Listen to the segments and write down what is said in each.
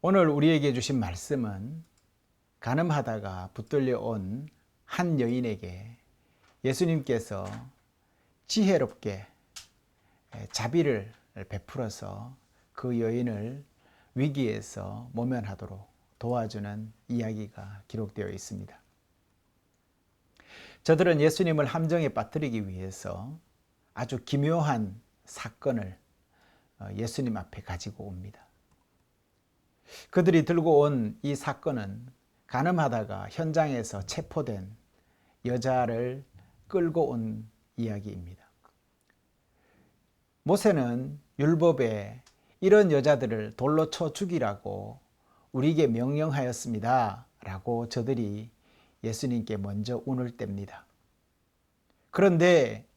오늘 우리에게 주신 말씀은 간음하다가 붙들려 온 한 여인에게 예수님께서 지혜롭게 자비를 베풀어서 그 여인을 위기에서 모면하도록 도와주는 이야기가 기록되어 있습니다. 저들은 예수님을 함정에 빠뜨리기 위해서 아주 기묘한 사건을 예수님 앞에 가지고 옵니다. 그들이 들고 온 이 사건은 간음하다가 현장에서 체포된 여자를 끌고 온 이야기입니다. 모세는 율법에 이런 여자들을 돌로 쳐 죽이라고 우리에게 명령하였습니다 라고 저들이 예수님께 먼저 운을 뗍니다. 그런데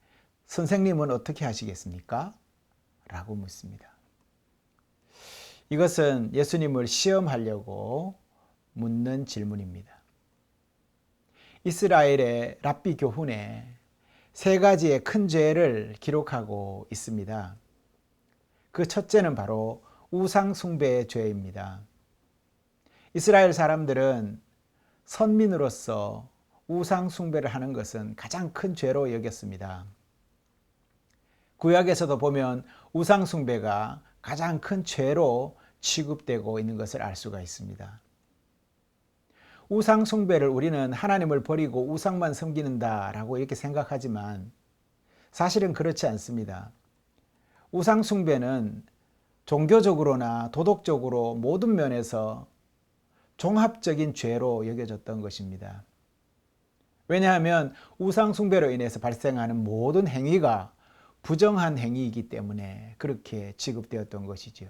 선생님은 어떻게 하시겠습니까? 라고 묻습니다. 이것은 예수님을 시험하려고 묻는 질문입니다. 이스라엘의 랍비 교훈에 세 가지의 큰 죄를 기록하고 있습니다. 그 첫째는 바로 우상 숭배의 죄입니다. 이스라엘 사람들은 선민으로서 우상 숭배를 하는 것은 가장 큰 죄로 여겼습니다. 구약에서도 보면 우상 숭배가 가장 큰 죄로 취급되고 있는 것을 알 수가 있습니다. 우상 숭배를 우리는 하나님을 버리고 우상만 섬기는다라고 이렇게 생각하지만 사실은 그렇지 않습니다. 우상 숭배는 종교적으로나 도덕적으로 모든 면에서 종합적인 죄로 여겨졌던 것입니다. 왜냐하면 우상 숭배로 인해서 발생하는 모든 행위가 부정한 행위이기 때문에 그렇게 취급되었던 것이죠.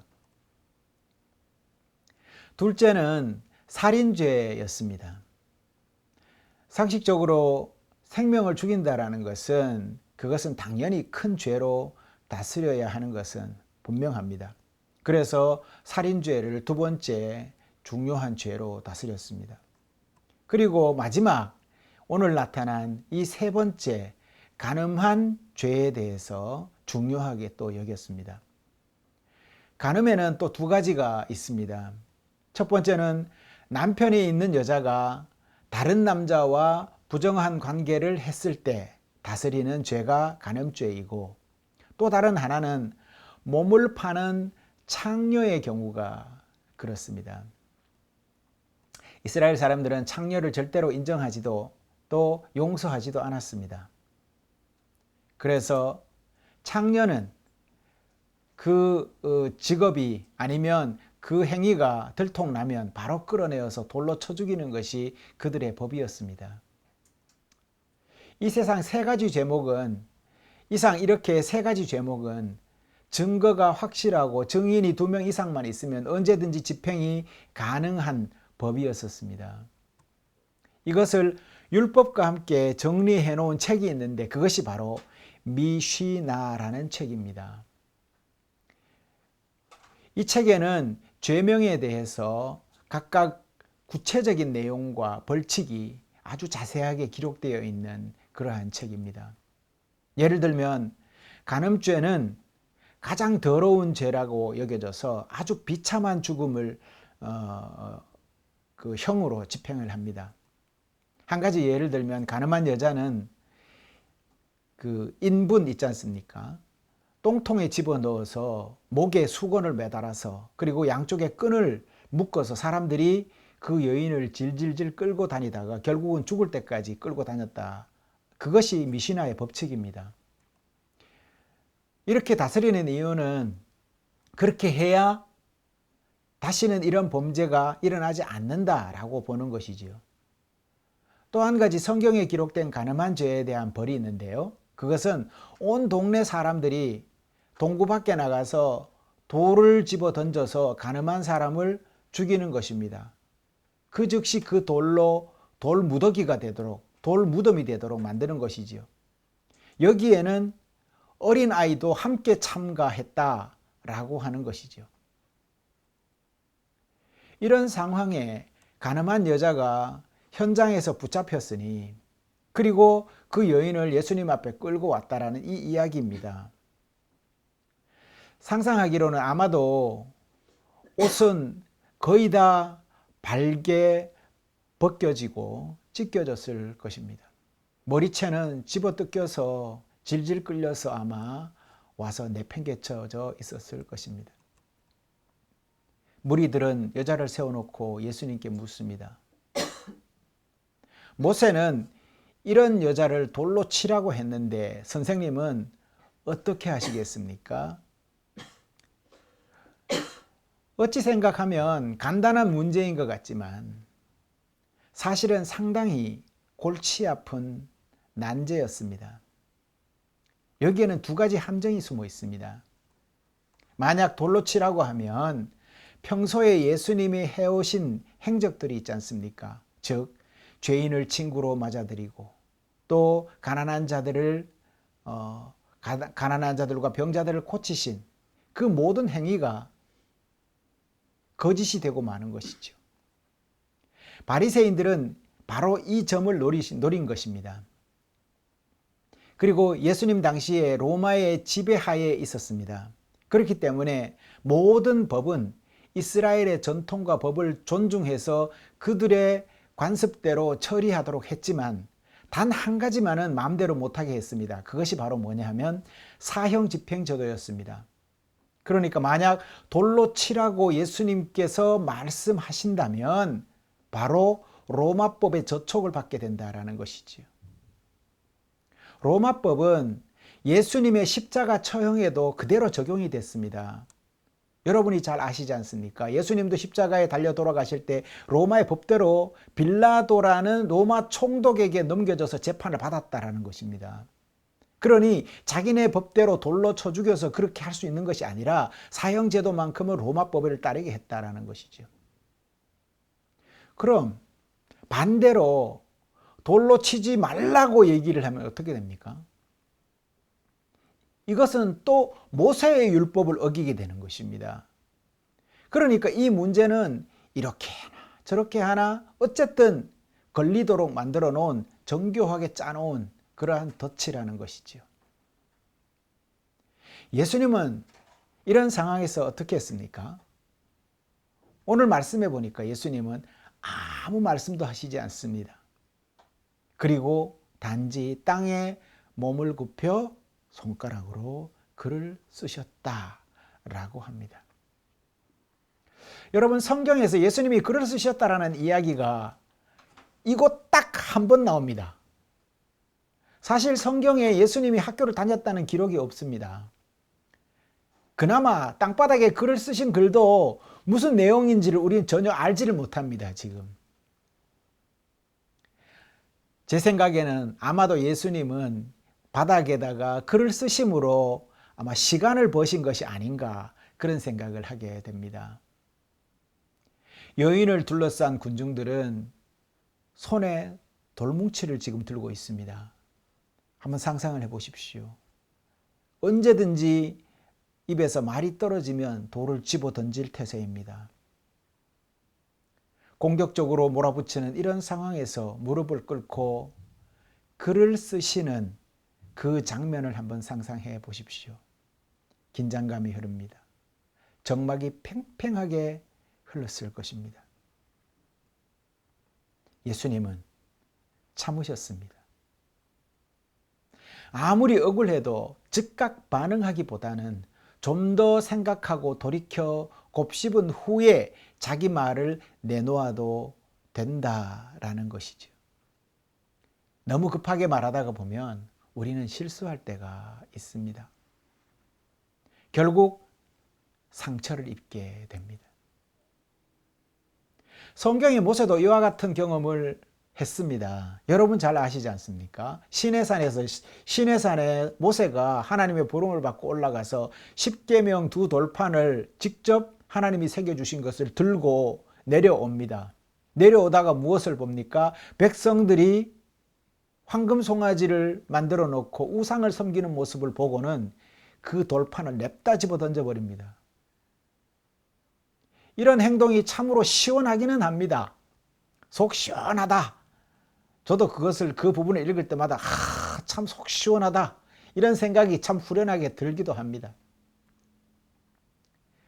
둘째는 살인죄였습니다. 상식적으로 생명을 죽인다라는 것은 그것은 당연히 큰 죄로 다스려야 하는 것은 분명합니다. 그래서 살인죄를 두 번째 중요한 죄로 다스렸습니다. 그리고 마지막 오늘 나타난 이 세 번째 간음한 죄에 대해서 중요하게 또 여겼습니다. 간음에는 또 두 가지가 있습니다. 첫 번째는 남편이 있는 여자가 다른 남자와 부정한 관계를 했을 때 다스리는 죄가 간음죄이고, 또 다른 하나는 몸을 파는 창녀의 경우가 그렇습니다. 이스라엘 사람들은 창녀를 절대로 인정하지도 또 용서하지도 않았습니다. 그래서 창녀는 그 직업이 아니면 그 행위가 들통나면 바로 끌어내어서 돌로 쳐 죽이는 것이 그들의 법이었습니다. 이 세상 세 가지 제목은 이렇게 세 가지 제목은 증거가 확실하고 증인이 2명 이상만 있으면 언제든지 집행이 가능한 법이었었습니다. 이것을 율법과 함께 정리해 놓은 책이 있는데 그것이 바로 미시나라는 책입니다. 이 책에는 죄명에 대해서 각각 구체적인 내용과 벌칙이 아주 자세하게 기록되어 있는 그러한 책입니다. 예를 들면 간음죄는 가장 더러운 죄라고 여겨져서 아주 비참한 죽음을 그 형으로 집행을 합니다. 한 가지 예를 들면 간음한 여자는 그 인분 있지 않습니까? 똥통에 집어넣어서 목에 수건을 매달아서 그리고 양쪽에 끈을 묶어서 사람들이 그 여인을 질질질 끌고 다니다가 결국은 죽을 때까지 끌고 다녔다. 그것이 미시나의 법칙입니다. 이렇게 다스리는 이유는 그렇게 해야 다시는 이런 범죄가 일어나지 않는다라고 보는 것이지요. 또 한 가지 성경에 기록된 간음한 죄에 대한 벌이 있는데요. 그것은 온 동네 사람들이 동구 밖에 나가서 돌을 집어 던져서 간음한 사람을 죽이는 것입니다. 그 즉시 그 돌로 돌 무더기가 되도록, 돌 무덤이 되도록 만드는 것이지요. 여기에는 어린 아이도 함께 참가했다라고 하는 것이죠. 이런 상황에 간음한 여자가 현장에서 붙잡혔으니 그리고 그 여인을 예수님 앞에 끌고 왔다라는 이 이야기입니다. 상상하기로는 아마도 옷은 거의 다 발게 벗겨지고 찢겨졌을 것입니다. 머리채는 집어뜯겨서 질질 끌려서 아마 와서 내팽개쳐져 있었을 것입니다. 무리들은 여자를 세워놓고 예수님께 묻습니다. 모세는 이런 여자를 돌로 치라고 했는데 선생님은 어떻게 하시겠습니까? 어찌 생각하면 간단한 문제인 것 같지만 사실은 상당히 골치 아픈 난제였습니다. 여기에는 두 가지 함정이 숨어 있습니다. 만약 돌로 치라고 하면 평소에 예수님이 해오신 행적들이 있지 않습니까? 즉 죄인을 친구로 맞아들이고 또 가난한 자들과 병자들을 고치신 그 모든 행위가 거짓이 되고 마는 것이죠. 바리새인들은 바로 이 점을 노린 것입니다. 그리고 예수님 당시에 로마의 지배하에 있었습니다. 그렇기 때문에 모든 법은 이스라엘의 전통과 법을 존중해서 그들의 관습대로 처리하도록 했지만 단 한 가지만은 마음대로 못하게 했습니다. 그것이 바로 뭐냐 하면 사형 집행제도였습니다. 그러니까 만약 돌로 치라고 예수님께서 말씀하신다면 바로 로마법의 저촉을 받게 된다라는 것이지요. 로마법은 예수님의 십자가 처형에도 그대로 적용이 됐습니다. 여러분이 잘 아시지 않습니까? 예수님도 십자가에 달려 돌아가실 때 로마의 법대로 빌라도라는 로마 총독에게 넘겨져서 재판을 받았다라는 것입니다. 그러니 자기네 법대로 돌로 쳐 죽여서 그렇게 할 수 있는 것이 아니라 사형제도만큼은 로마법을 따르게 했다라는 것이죠. 그럼 반대로 돌로 치지 말라고 얘기를 하면 어떻게 됩니까? 이것은 또 모세의 율법을 어기게 되는 것입니다. 그러니까 이 문제는 이렇게 하나 저렇게 하나 어쨌든 걸리도록 만들어 놓은 정교하게 짜놓은 그러한 덫이라는 것이죠. 예수님은 이런 상황에서 어떻게 했습니까? 오늘 말씀해 보니까 예수님은 아무 말씀도 하시지 않습니다. 그리고 단지 땅에 몸을 굽혀 손가락으로 글을 쓰셨다라고 합니다. 여러분 성경에서 예수님이 글을 쓰셨다라는 이야기가 이곳 딱 한 번 나옵니다. 사실 성경에 예수님이 학교를 다녔다는 기록이 없습니다. 그나마 땅바닥에 글을 쓰신 글도 무슨 내용인지를 우리는 전혀 알지를 못합니다. 지금 제 생각에는 아마도 예수님은 바닥에다가 글을 쓰심으로 아마 시간을 버신 것이 아닌가 그런 생각을 하게 됩니다. 여인을 둘러싼 군중들은 손에 돌뭉치를 지금 들고 있습니다. 한번 상상을 해보십시오. 언제든지 입에서 말이 떨어지면 돌을 집어 던질 태세입니다. 공격적으로 몰아붙이는 이런 상황에서 무릎을 꿇고 글을 쓰시는 그 장면을 한번 상상해 보십시오. 긴장감이 흐릅니다. 정막이 팽팽하게 흘렀을 것입니다. 예수님은 참으셨습니다. 아무리 억울해도 즉각 반응하기보다는 좀 더 생각하고 돌이켜 곱씹은 후에 자기 말을 내놓아도 된다라는 것이죠. 너무 급하게 말하다가 보면 우리는 실수할 때가 있습니다. 결국 상처를 입게 됩니다. 성경의 모세도 이와 같은 경험을 했습니다. 여러분 잘 아시지 않습니까? 시내산에 모세가 하나님의 부름을 받고 올라가서 십계명 두 돌판을 직접 하나님이 새겨주신 것을 들고 내려옵니다. 내려오다가 무엇을 봅니까? 백성들이 황금 송아지를 만들어 놓고 우상을 섬기는 모습을 보고는 그 돌판을 냅다 집어 던져버립니다. 이런 행동이 참으로 시원하기는 합니다. 속 시원하다. 저도 그 부분을 읽을 때마다 참 속 시원하다. 이런 생각이 참 후련하게 들기도 합니다.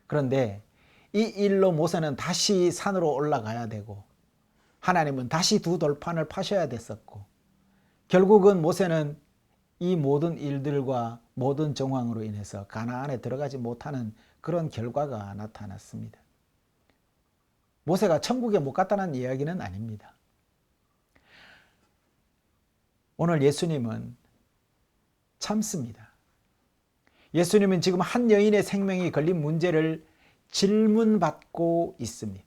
그런데 이 일로 모세는 다시 산으로 올라가야 되고 하나님은 다시 두 돌판을 파셔야 됐었고 결국은 모세는 이 모든 일들과 모든 정황으로 인해서 가나안에 들어가지 못하는 그런 결과가 나타났습니다. 모세가 천국에 못 갔다는 이야기는 아닙니다. 오늘 예수님은 참습니다. 예수님은 지금 한 여인의 생명이 걸린 문제를 질문받고 있습니다.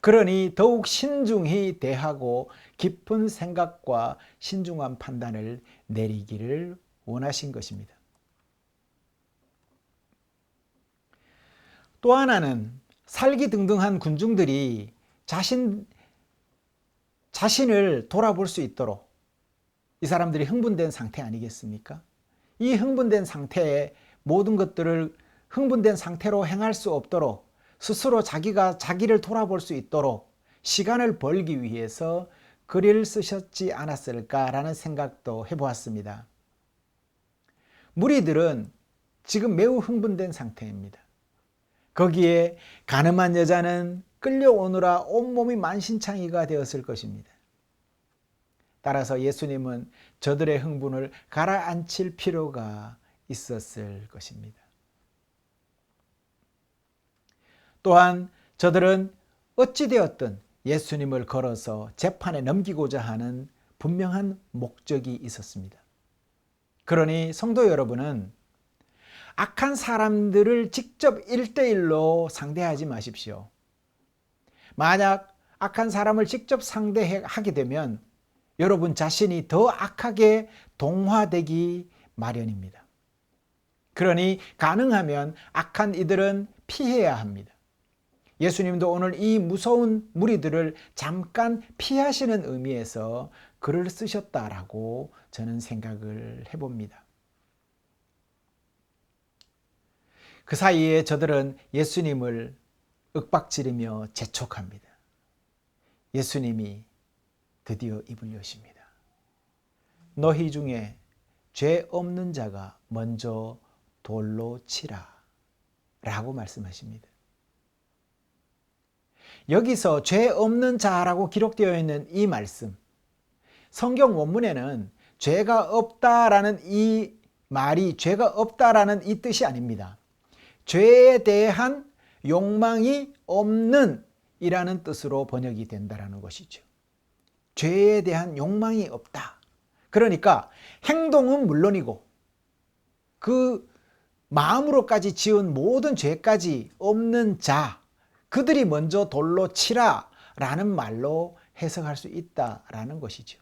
그러니 더욱 신중히 대하고 깊은 생각과 신중한 판단을 내리기를 원하신 것입니다. 또 하나는 살기등등한 군중들이 자신을 돌아볼 수 있도록 이 사람들이 흥분된 상태 아니겠습니까? 이 흥분된 상태에 모든 것들을 흥분된 상태로 행할 수 없도록 스스로 자기가 자기를 돌아볼 수 있도록 시간을 벌기 위해서 글을 쓰셨지 않았을까라는 생각도 해보았습니다. 무리들은 지금 매우 흥분된 상태입니다. 거기에 가늠한 여자는 끌려오느라 온몸이 만신창이가 되었을 것입니다. 따라서 예수님은 저들의 흥분을 가라앉힐 필요가 있었을 것입니다. 또한 저들은 어찌되었든 예수님을 걸어서 재판에 넘기고자 하는 분명한 목적이 있었습니다. 그러니 성도 여러분은 악한 사람들을 직접 1대1로 상대하지 마십시오. 만약 악한 사람을 직접 상대하게 되면 여러분 자신이 더 악하게 동화되기 마련입니다. 그러니 가능하면 악한 이들은 피해야 합니다. 예수님도 오늘 이 무서운 무리들을 잠깐 피하시는 의미에서 글을 쓰셨다라고 저는 생각을 해봅니다. 그 사이에 저들은 예수님을 윽박지르며 재촉합니다. 예수님이 드디어 입을 여십니다. 너희 중에 죄 없는 자가 먼저 돌로 치라 라고 말씀하십니다. 여기서 죄 없는 자라고 기록되어 있는 이 말씀, 성경 원문에는 죄가 없다라는 이 말이 죄가 없다라는 이 뜻이 아닙니다. 죄에 대한 욕망이 없는 이라는 뜻으로 번역이 된다라는 것이죠. 죄에 대한 욕망이 없다. 그러니까 행동은 물론이고 그 마음으로까지 지은 모든 죄까지 없는 자, 그들이 먼저 돌로 치라 라는 말로 해석할 수 있다라는 것이죠.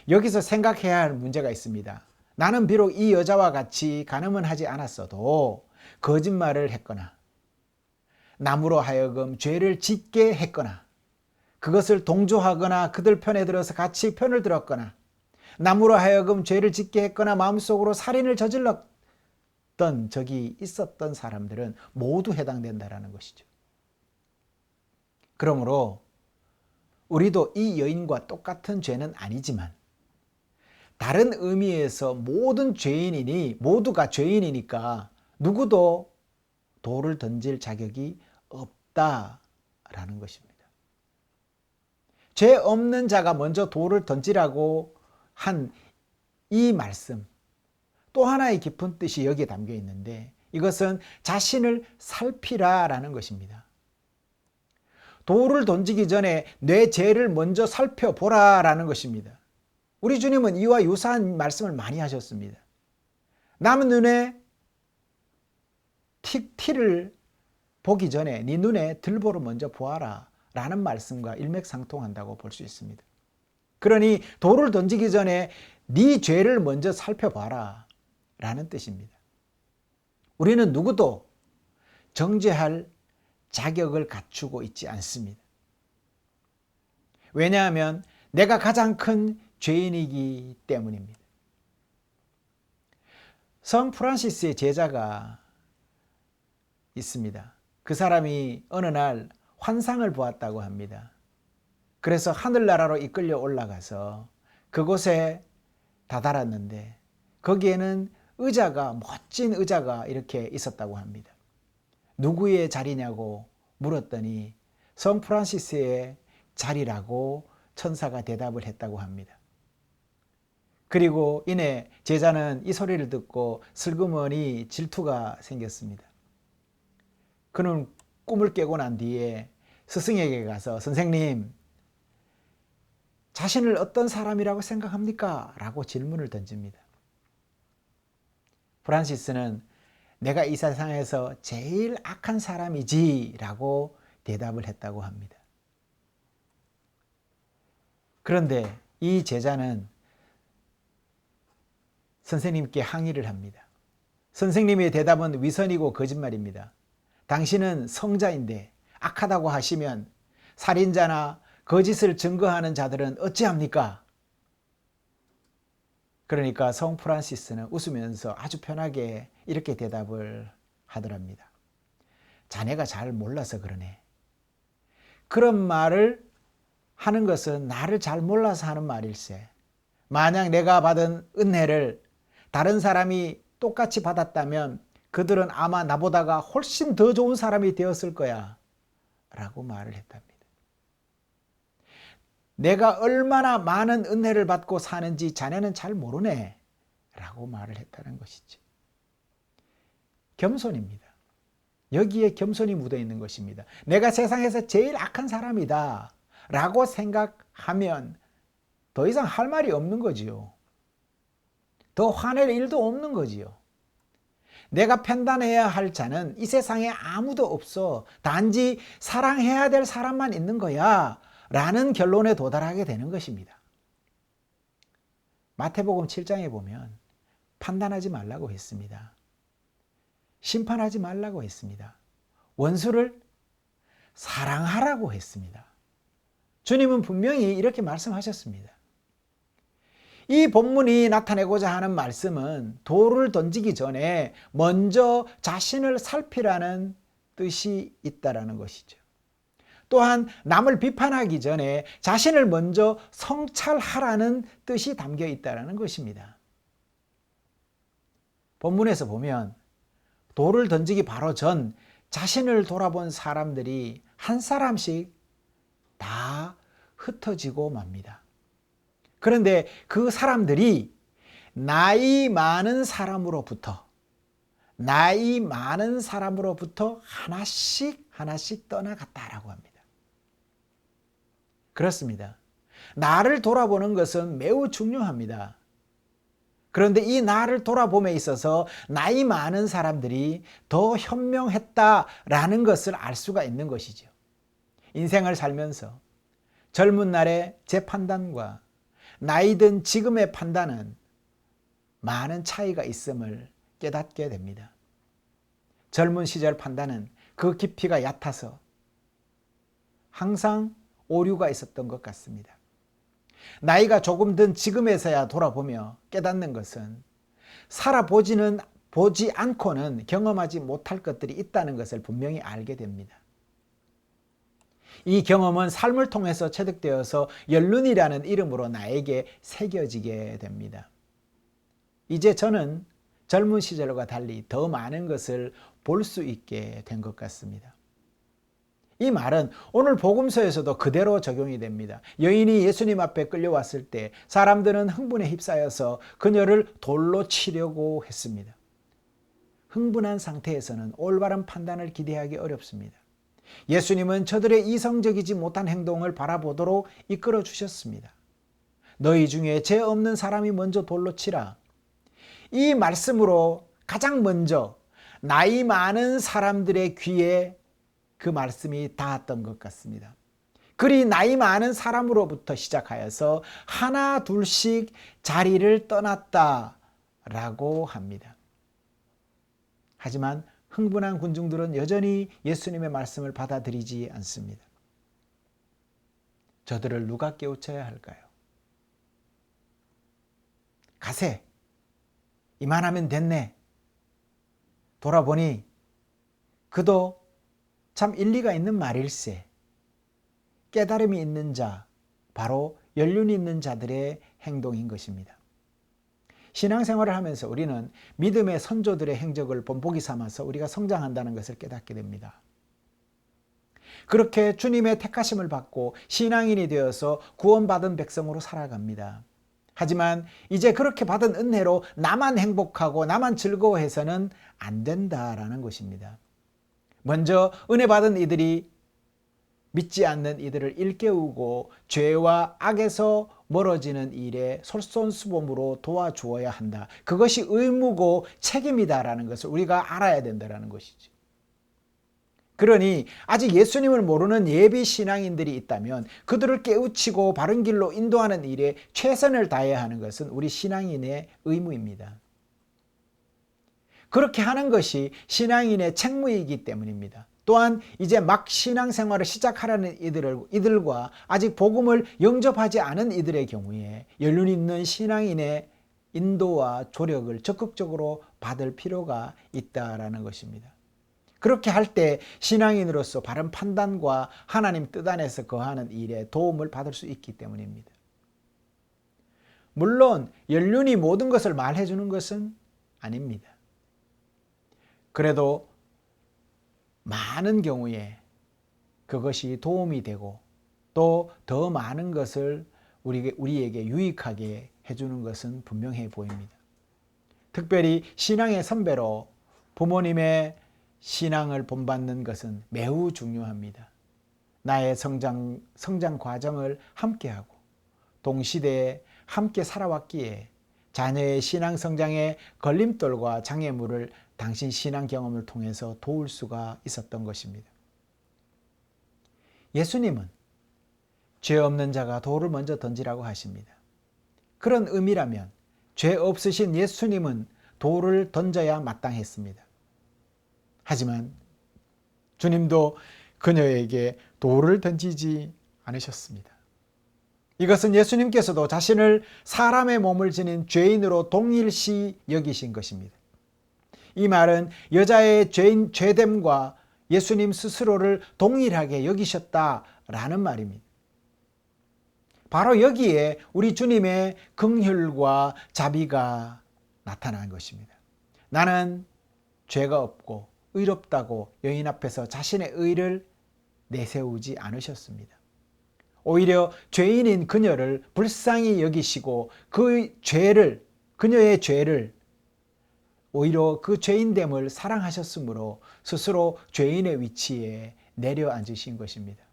여기서 생각해야 할 문제가 있습니다. 나는 비록 이 여자와 같이 간음은 하지 않았어도 거짓말을 했거나 남으로 하여금 죄를 짓게 했거나 그것을 동조하거나 그들 편에 들어서 같이 편을 들었거나 남으로 하여금 죄를 짓게 했거나 마음속으로 살인을 저질렀던 적이 있었던 사람들은 모두 해당된다는 것이죠. 그러므로 우리도 이 여인과 똑같은 죄는 아니지만 다른 의미에서 모든 죄인이니 모두가 죄인이니까 누구도 돌을 던질 자격이 없다라는 것입니다. 죄 없는 자가 먼저 돌을 던지라고 한 이 말씀, 또 하나의 깊은 뜻이 여기에 담겨 있는데 이것은 자신을 살피라라는 것입니다. 돌을 던지기 전에 내 죄를 먼저 살펴보라라는 것입니다. 우리 주님은 이와 유사한 말씀을 많이 하셨습니다. 남 눈에 티를 보기 전에 네 눈에 들보를 먼저 보아라 라는 말씀과 일맥상통한다고 볼 수 있습니다. 그러니 돌을 던지기 전에 네 죄를 먼저 살펴봐라 라는 뜻입니다. 우리는 누구도 정죄할 자격을 갖추고 있지 않습니다. 왜냐하면 내가 가장 큰 죄인이기 때문입니다. 성 프란시스의 제자가 있습니다. 그 사람이 어느 날 환상을 보았다고 합니다. 그래서 하늘나라로 이끌려 올라가서 그곳에 다다랐는데 거기에는 의자가 멋진 의자가 이렇게 있었다고 합니다. 누구의 자리냐고 물었더니 성 프란시스의 자리라고 천사가 대답을 했다고 합니다. 그리고 이내 제자는 이 소리를 듣고 슬그머니 질투가 생겼습니다. 그는 꿈을 깨고 난 뒤에 스승에게 가서 선생님, 자신을 어떤 사람이라고 생각합니까? 라고 질문을 던집니다. 프란시스는 내가 이 세상에서 제일 악한 사람이지 라고 대답을 했다고 합니다. 그런데 이 제자는 선생님께 항의를 합니다. 선생님의 대답은 위선이고 거짓말입니다. 당신은 성자인데 악하다고 하시면 살인자나 거짓을 증거하는 자들은 어찌합니까? 그러니까 성 프란시스는 웃으면서 아주 편하게 이렇게 대답을 하더랍니다. 자네가 잘 몰라서 그러네. 그런 말을 하는 것은 나를 잘 몰라서 하는 말일세. 만약 내가 받은 은혜를 다른 사람이 똑같이 받았다면 그들은 아마 나보다가 훨씬 더 좋은 사람이 되었을 거야 라고 말을 했답니다. 내가 얼마나 많은 은혜를 받고 사는지 자네는 잘 모르네 라고 말을 했다는 것이죠. 겸손입니다. 여기에 겸손이 묻어 있는 것입니다. 내가 세상에서 제일 악한 사람이다 라고 생각하면 더 이상 할 말이 없는 거지요. 더 화낼 일도 없는 거지요. 내가 판단해야 할 자는 이 세상에 아무도 없어. 단지 사랑해야 될 사람만 있는 거야 라는 결론에 도달하게 되는 것입니다. 마태복음 7장에 보면 판단하지 말라고 했습니다. 심판하지 말라고 했습니다. 원수를 사랑하라고 했습니다. 주님은 분명히 이렇게 말씀하셨습니다. 이 본문이 나타내고자 하는 말씀은 돌을 던지기 전에 먼저 자신을 살피라는 뜻이 있다라는 것이죠. 또한 남을 비판하기 전에 자신을 먼저 성찰하라는 뜻이 담겨 있다는 것입니다. 본문에서 보면 돌을 던지기 바로 전 자신을 돌아본 사람들이 한 사람씩 다 흩어지고 맙니다. 그런데 그 사람들이 나이 많은 사람으로부터 하나씩 떠나갔다라고 합니다. 그렇습니다. 나를 돌아보는 것은 매우 중요합니다. 그런데 이 나를 돌아봄에 있어서 나이 많은 사람들이 더 현명했다라는 것을 알 수가 있는 것이죠. 인생을 살면서 젊은 날의 제 판단과 나이 든 지금의 판단은 많은 차이가 있음을 깨닫게 됩니다. 젊은 시절 판단은 그 깊이가 얕아서 항상 오류가 있었던 것 같습니다. 나이가 조금 든 지금에서야 돌아보며 깨닫는 것은 보지 않고는 경험하지 못할 것들이 있다는 것을 분명히 알게 됩니다. 이 경험은 삶을 통해서 체득되어서 연륜이라는 이름으로 나에게 새겨지게 됩니다. 이제 저는 젊은 시절과 달리 더 많은 것을 볼 수 있게 된 것 같습니다. 이 말은 오늘 복음서에서도 그대로 적용이 됩니다. 여인이 예수님 앞에 끌려왔을 때 사람들은 흥분에 휩싸여서 그녀를 돌로 치려고 했습니다. 흥분한 상태에서는 올바른 판단을 기대하기 어렵습니다. 예수님은 저들의 이성적이지 못한 행동을 바라보도록 이끌어 주셨습니다. 너희 중에 죄 없는 사람이 먼저 돌로 치라. 이 말씀으로 가장 먼저 나이 많은 사람들의 귀에 그 말씀이 닿았던 것 같습니다. 그리 나이 많은 사람으로부터 시작하여서 하나 둘씩 자리를 떠났다라고 합니다. 하지만 흥분한 군중들은 여전히 예수님의 말씀을 받아들이지 않습니다. 저들을 누가 깨우쳐야 할까요? 가세. 이만하면 됐네. 돌아보니 그도 참 일리가 있는 말일세. 깨달음이 있는 자, 바로 연륜이 있는 자들의 행동인 것입니다. 신앙생활을 하면서 우리는 믿음의 선조들의 행적을 본보기 삼아서 우리가 성장한다는 것을 깨닫게 됩니다. 그렇게 주님의 택하심을 받고 신앙인이 되어서 구원받은 백성으로 살아갑니다. 하지만 이제 그렇게 받은 은혜로 나만 행복하고 나만 즐거워해서는 안 된다라는 것입니다. 먼저 은혜 받은 이들이 믿지 않는 이들을 일깨우고 죄와 악에서 멀어지는 일에 솔선수범으로 도와주어야 한다. 그것이 의무고 책임이다라는 것을 우리가 알아야 된다는 것이죠. 그러니 아직 예수님을 모르는 예비 신앙인들이 있다면 그들을 깨우치고 바른 길로 인도하는 일에 최선을 다해야 하는 것은 우리 신앙인의 의무입니다. 그렇게 하는 것이 신앙인의 책무이기 때문입니다. 또한 이제 막 신앙생활을 시작하려는 이들과 아직 복음을 영접하지 않은 이들의 경우에 연륜 있는 신앙인의 인도와 조력을 적극적으로 받을 필요가 있다라는 것입니다. 그렇게 할 때 신앙인으로서 바른 판단과 하나님 뜻 안에서 거하는 일에 도움을 받을 수 있기 때문입니다. 물론 연륜이 모든 것을 말해 주는 것은 아닙니다. 그래도 많은 경우에 그것이 도움이 되고 또 더 많은 것을 우리에게 유익하게 해주는 것은 분명해 보입니다. 특별히 신앙의 선배로 부모님의 신앙을 본받는 것은 매우 중요합니다. 나의 성장 과정을 함께하고 동시대에 함께 살아왔기에 자녀의 신앙 성장에 걸림돌과 장애물을 당신 신앙 경험을 통해서 도울 수가 있었던 것입니다. 예수님은 죄 없는 자가 돌을 먼저 던지라고 하십니다. 그런 의미라면 죄 없으신 예수님은 돌을 던져야 마땅했습니다. 하지만 주님도 그녀에게 돌을 던지지 않으셨습니다. 이것은 예수님께서도 자신을 사람의 몸을 지닌 죄인으로 동일시 여기신 것입니다. 이 말은 여자의 죄됨과 예수님 스스로를 동일하게 여기셨다라는 말입니다. 바로 여기에 우리 주님의 긍휼과 자비가 나타난 것입니다. 나는 죄가 없고 의롭다고 여인 앞에서 자신의 의를 내세우지 않으셨습니다. 오히려 죄인인 그녀를 불쌍히 여기시고 그녀의 죄를 오히려 그 죄인됨을 사랑하셨으므로 스스로 죄인의 위치에 내려앉으신 것입니다.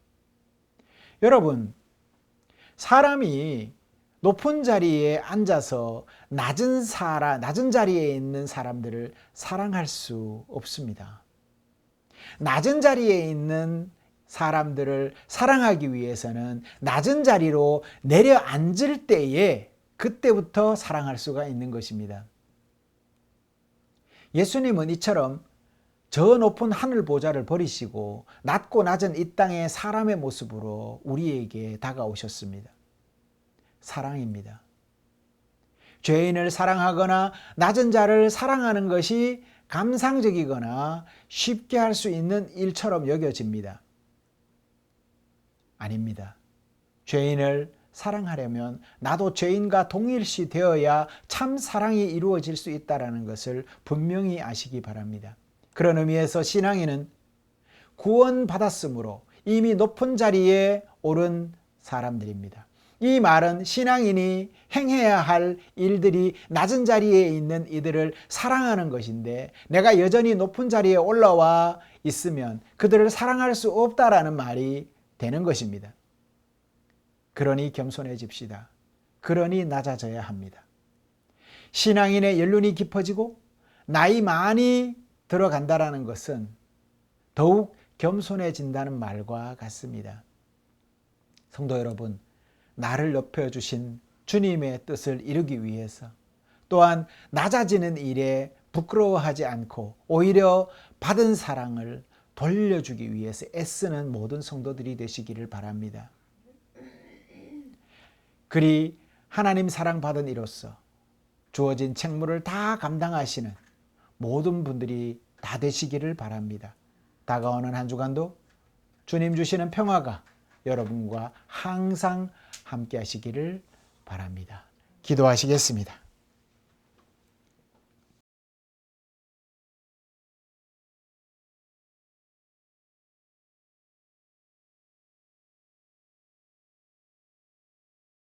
여러분, 사람이 높은 자리에 앉아서 낮은 자리에 있는 사람들을 사랑할 수 없습니다. 낮은 자리에 있는 사람들을 사랑하기 위해서는 낮은 자리로 내려앉을 때에 그때부터 사랑할 수가 있는 것입니다. 예수님은 이처럼 저 높은 하늘 보좌를 버리시고 낮고 낮은 이 땅의 사람의 모습으로 우리에게 다가오셨습니다. 사랑입니다. 죄인을 사랑하거나 낮은 자를 사랑하는 것이 감상적이거나 쉽게 할 수 있는 일처럼 여겨집니다. 아닙니다. 죄인을 사랑하려면 나도 죄인과 동일시 되어야 참 사랑이 이루어질 수 있다는 것을 분명히 아시기 바랍니다. 그런 의미에서 신앙인은 구원받았으므로 이미 높은 자리에 오른 사람들입니다. 이 말은 신앙인이 행해야 할 일들이 낮은 자리에 있는 이들을 사랑하는 것인데 내가 여전히 높은 자리에 올라와 있으면 그들을 사랑할 수 없다라는 말이 되는 것입니다. 그러니 겸손해집시다. 그러니 낮아져야 합니다. 신앙인의 연륜이 깊어지고 나이 많이 들어간다라는 것은 더욱 겸손해진다는 말과 같습니다. 성도 여러분, 나를 높여주신 주님의 뜻을 이루기 위해서 또한 낮아지는 일에 부끄러워하지 않고 오히려 받은 사랑을 돌려주기 위해서 애쓰는 모든 성도들이 되시기를 바랍니다. 그리 하나님 사랑받은 이로써 주어진 책무를 다 감당하시는 모든 분들이 다 되시기를 바랍니다. 다가오는 한 주간도 주님 주시는 평화가 여러분과 항상 함께 하시기를 바랍니다. 기도하시겠습니다.